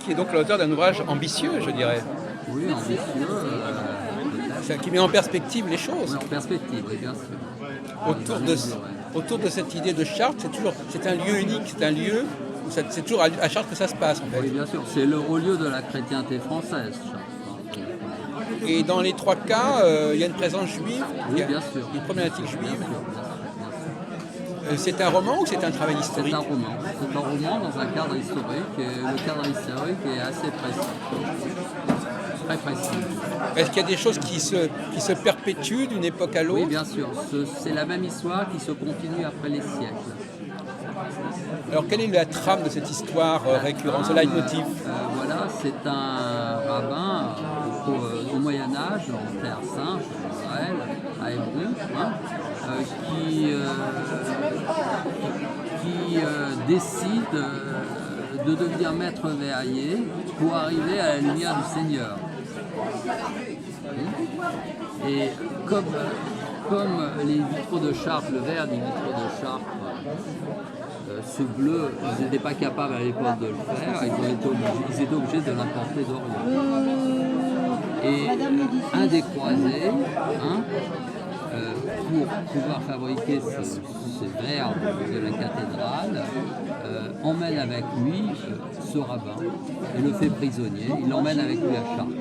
qui est donc l'auteur d'un ouvrage ambitieux, je dirais, Oui, ambitieux, qui met en perspective les choses. oui, en perspective, oui, bien sûr. Autour Jamais de, mesuré. autour de cette idée de Chartres, c'est un lieu unique, c'est un lieu où c'est toujours à Chartres que ça se passe en fait. Oui, bien sûr. C'est le haut lieu de la chrétienté française, Chartres. Et dans les trois cas, il y a une présence juive, Oui, il y a bien sûr. une problématique Bien juive. sûr, bien sûr. C'est un roman ou c'est un travail C'est historique? un roman. C'est un roman dans un cadre historique. Et le cadre historique est assez précis. Très précis. Est-ce qu'il y a des choses qui se perpétuent d'une époque à l'autre? Oui, bien sûr. C'est la même histoire qui se continue après les siècles. Alors quelle est la trame de cette histoire récurrente, ce leitmotiv? Voilà, c'est un rabbin au Moyen-Âge, en Terre Sainte, en Israël, à Hébron, hein, qui décide de devenir maître verrier pour arriver à la lumière du Seigneur. Et comme les vitraux de Chartres, le verre des vitraux de Chartres, ce bleu, ils n'étaient pas capables à l'époque de le faire, ils étaient obligés de l'importer d'Orient. Et un des croisés, pour pouvoir fabriquer ces verres de la cathédrale, emmène avec lui ce rabbin et le fait prisonnier. Il l'emmène avec lui à Chartres.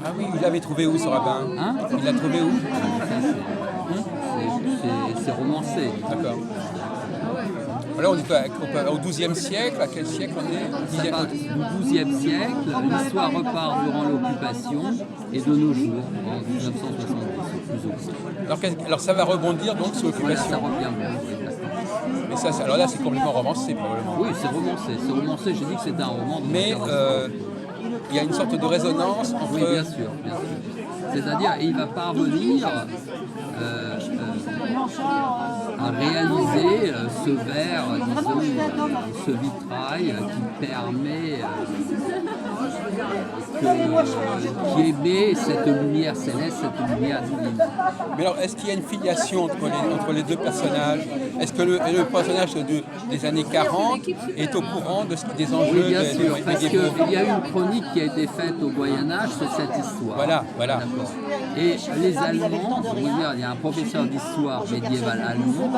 Ah oui, il l'avait trouvé où ce rabbin? Hein? Il l'a trouvé où? C'est romancé. D'accord. Là, on est au XIIe siècle. À quel siècle on est? Ça part du XIIe siècle, l'histoire repart durant l'occupation et de nos jours, en 1970, plus ou moins. Alors ça va rebondir donc sur Voilà, ça l'occupation. revient bien. Oui, d'accord. Mais ça, alors là, c'est complètement romancé probablement. Oui, c'est romancé, j'ai dit que c'était un roman. De Mais il y a une sorte de résonance entre... Oui, bien sûr, bien sûr. C'est-à-dire, il va parvenir à réaliser ce verre, disons, ce vitrail qui permet, qui émet cette lumière céleste, cette lumière divine. Mais alors, est-ce qu'il y a une filiation entre les deux personnages? Est-ce que le personnage des années 40 est au courant des enjeux Oui, bien sûr, des parce qu'il y a une chronique qui a été faite au Moyen-Âge sur cette histoire. Voilà. D'accord. Et les Allemands, je veux dire, il y a un professeur d'histoire médiévale allemand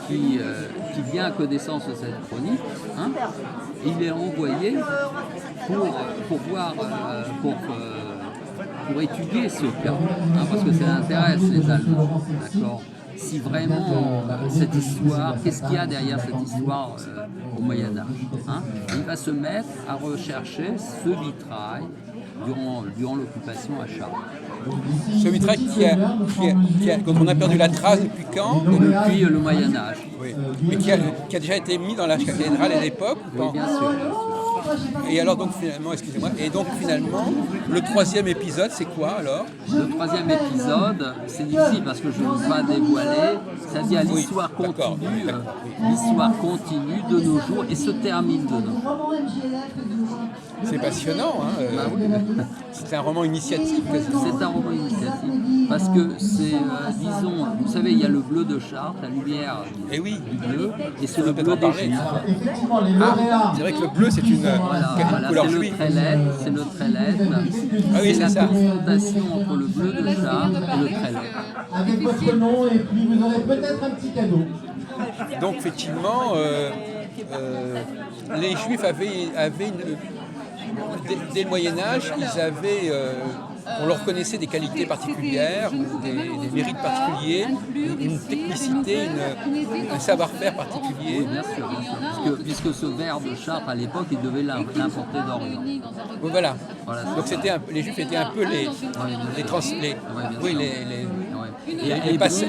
qui vient à connaissance de cette chronique. Il est envoyé pour voir, pour étudier ce cas, parce que ça intéresse les Allemands, d'accord. Si vraiment cette histoire, qu'est-ce qu'il y a derrière cette histoire au Moyen-Âge, il va se mettre à rechercher ce vitrail durant l'occupation à Chartres. Ce vitrail dont on a perdu la trace depuis quand? Depuis le Moyen-Âge. Oui. Mais qui a déjà été mis dans la cathédrale à l'époque ou pas? Oui, bien sûr. Et alors donc finalement, excusez-moi, le troisième épisode, c'est quoi alors? Le troisième épisode, c'est difficile parce que je ne veux pas dévoiler, c'est-à-dire l'histoire d'accord, continue, d'accord. L'histoire continue de nos jours et se termine de nos jours. C'est passionnant, hein. C'est un roman initiatique. C'est un roman initiatique parce que c'est, disons, vous savez, il y a le bleu de Chartres, la lumière Et oui, du bleu, et c'est on le peut bleu en des parler. Juifs. C'est vrai que le bleu, c'est une Voilà, couleur c'est le juive. trélette, c'est le trélette. Ah oui, c'est la ça. confrontation entre le bleu de Chartres et le trélette. Avec votre nom et puis vous aurez peut-être un petit cadeau. Donc effectivement, les Juifs avaient dès le Moyen-Âge, on leur reconnaissait des qualités particulières, des mérites particuliers, une technicité, un savoir-faire particulier. Bien sûr, puisque ce verre de Chartres, à l'époque, il devait l'importer d'Orient. Donc voilà. Voilà, Donc les Juifs étaient un peu les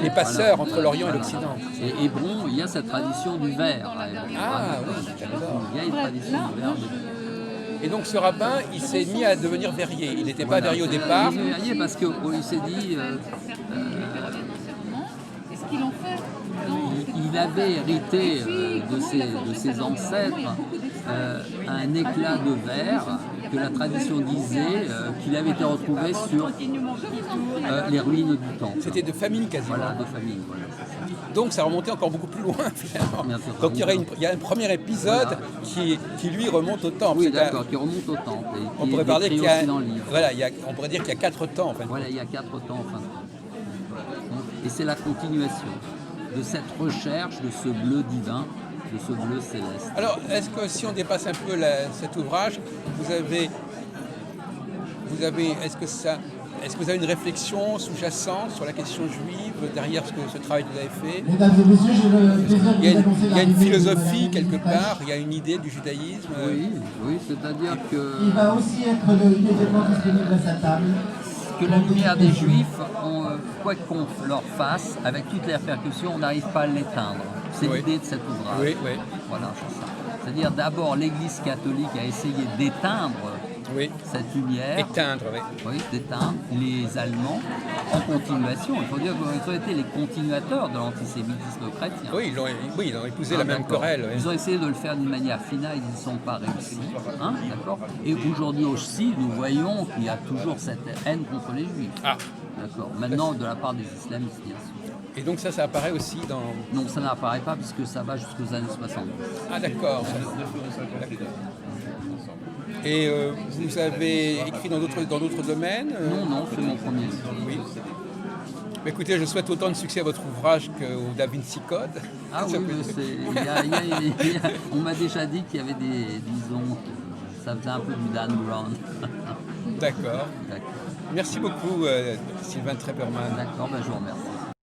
passeurs entre l'Orient et l'Occident. Et Hébron, il y a cette tradition du verre. Ah oui, d'accord. Il y a une tradition du verre. Et donc ce rabbin, il s'est mis à devenir verrier. Il n'était pas verrier au départ. Il est verrier parce qu'il s'est dit... il avait hérité de ses ancêtres un éclat de verre que la tradition disait qu'il avait été retrouvé sur les ruines du temple. C'était de famille quasiment. Voilà, de famille, voilà, c'est ça. Donc ça remontait encore beaucoup plus loin finalement. Bien sûr, Donc il y a un premier épisode qui lui remonte au temple. Oui, C'est d'accord, qui remonte au temple. Et on qui pourrait est parler décrit qu'il y a, aussi dans le livre. voilà, on pourrait dire qu'il y a 4 temps en fin de compte. Voilà, il y a 4 temps en fin de compte. Et c'est la continuation de cette recherche de ce bleu divin, de ce bleu céleste. Alors, est-ce que si on dépasse un peu cet ouvrage, est-ce que vous avez une réflexion sous-jacente sur la question juive derrière ce travail que vous avez fait? Mesdames et messieurs, j'ai le plaisir de Il y a vous annoncer une l'arrivée de philosophie Madame quelque Émilie part, Pache, il y a une idée du judaïsme. Oui, c'est-à-dire qui va aussi être immédiatement disponible à sa table. que la lumière des Juifs, quoi qu'on leur fasse, avec toutes les répercussions, on n'arrive pas à l'éteindre. C'est Oui. l'idée de cet ouvrage. Oui, oui. Voilà, c'est ça. C'est-à-dire d'abord l'Église catholique a essayé d'éteindre Oui. cette lumière, Éteindre, oui. oui, d'éteindre les Allemands en continuation. Il faut dire qu'ils ont été les continuateurs de l'antisémitisme chrétien. Oui, ils ont épousé la même D'accord. querelle. Oui. Ils ont essayé de le faire d'une manière finale, ils n'y sont pas réussis. Hein, d'accord. Et aujourd'hui aussi, nous voyons qu'il y a toujours cette haine contre les Juifs. Ah, D'accord. Maintenant, de la part des islamistes, bien sûr. et donc ça apparaît aussi dans... Non, ça n'apparaît pas puisque ça va jusqu'aux années 70. Ah d'accord. D'accord. Et vous avez écrit dans d'autres domaines Non, c'est mon premier livre. Oui. Mais écoutez, je souhaite autant de succès à votre ouvrage qu'au Da Vinci Code. Ah oui, mais on m'a déjà dit qu'il y avait disons, ça faisait un peu du Dan Brown. D'accord. D'accord, Merci beaucoup, Sylvain Trepperman. d'accord, ben je vous remercie.